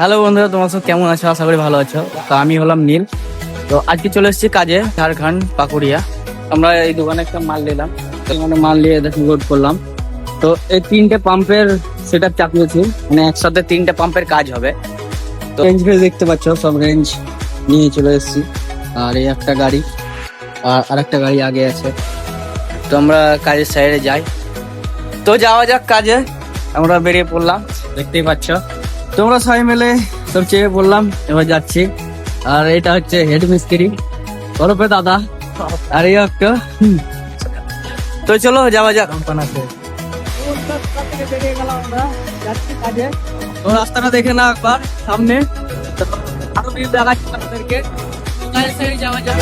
Hello বন্ধুরা, তোমার সব কেমন আছো? আশা করি ভালো আছো। তো আমি হলাম নীল। তো আজকে চলে এসেছি কাজে, ঝাড়খণ্ড পাকুড়িয়া। আমরা এই দোকানে একটা মাল নিলাম, এখানে মাল নিয়ে দেখুন লোড করলাম। তো এই তিনটে পাম্পের সেট আপ চাপিয়েছি, মানে একসাথে তিনটে পাম্পের কাজ হবে। তো রেঞ্জ ফেজ দেখতে পাচ্ছ, সব রেঞ্জ নিয়ে চলে এসেছি। আর এই একটা গাড়ি আর একটা গাড়ি আগে আছে। তো আমরা কাজের সাইডে যাই। তো যাওয়া যাক কাজে। আমরা বেরিয়ে পড়লাম, দেখতেই পাচ্ছ। তোমরা সবাই মিলে সব চেয়ে বললাম, এবার যাচ্ছি। আর এটা হচ্ছে হেড মিস্ত্রি ওরফে দাদা, আর এই একটা তো চলো যাওয়া যাক। তো রাস্তাটা দেখে না একবার সামনে, আরো ভিউ দেখাচ্ছি আপনাদেরকে। যাওয়া যাক।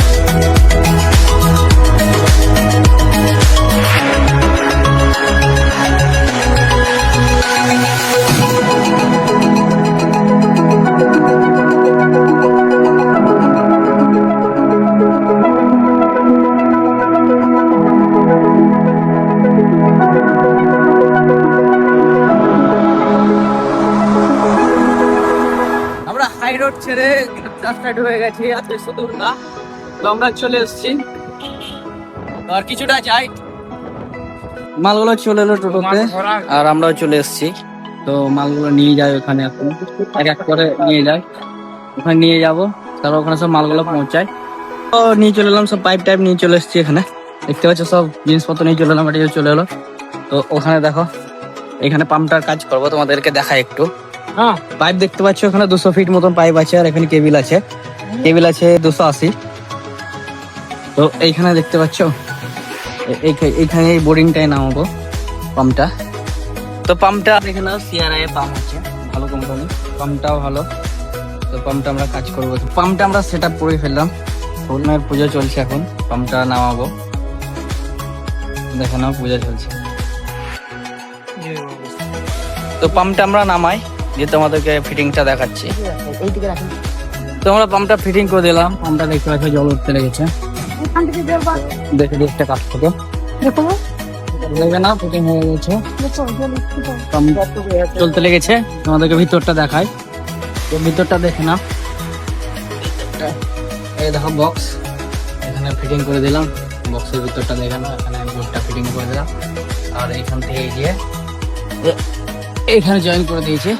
আমরা হাই রোড ছেড়ে রাস্তাটা হয়ে গেছি, আর বেশি দূর না। তো আমরা চলে এসেছি, আর কিছুটা যাই। মালগুলো চলে এলো টোটোতে, আর আমরাও চলে এসেছি। তো মালগুলো নিয়ে যাই ওখানে, এখন এক এক করে নিয়ে যাই। ওখানে নিয়ে যাব, তারপর ওখানে সব মালগুলো পৌঁছায়। তো নিয়ে চলে এলাম, সব পাইপ টাইপ নিয়ে চলে এসেছি এখানে। দেখতে পাচ্ছ সব জিনিসপত্র নিয়ে চলে এলাম, এটা চলে এলো। তো ওখানে দেখো, এখানে পাম্পটার কাজ করবো, তোমাদেরকে দেখাই একটু। হ্যাঁ, পাইপ দেখতে পাচ্ছ, ওখানে 200 ফিট মতন পাইপ আছে, আর এখানে কেবিল আছে 280। তো এইখানে দেখতে পাচ্ছ, এইখানে এই বোরিংটাই নামাবো পাম্পটা। তো পাম্পটা এখানে সিআরআই পাম্প হচ্ছে, ভালো কোম্পানি, পাম্পটাও ভালো। তো পাম্পটা আমরা কাজ করবো। পাম্পটা আমরা সেট আপ করে ফেললাম, ফুলমের পুজো চলছে এখন, পাম্পটা নামাবো। দেখে নাও, পুজো চলছে। তো পাম্পটা আমরা নামাই, যে তোমাদেরকে ফিটিংটা দেখাচ্ছি। তো আমরা পাম্পটা ফিটিং করে দিলাম। পাম্পটা দেখতে পাচ্ছ জল উঠতে লেগেছে, দেখে দিই একটা কাছ থেকে দেখবে না, ফিটিং হয়ে গেছে, চলতে লেগেছে। তোমাদেরকে ভিতরটা দেখাই, তো ভিতরটা দেখে না। এই দেখো বক্স, এখানে ফিটিং করে দিলাম। বক্সের ভিতরটা দেখে না, এখানে বোর্ডটা ফিটিং করে দিলাম। আর এইখান থেকে গিয়ে এইখানে জয়েন করে দিয়েছি।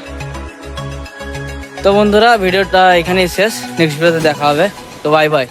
তো বন্ধুরা, ভিডিওটা এখানেই শেষ। নেক্সট ভিডিওতে দেখা হবে। তো বাই বাই।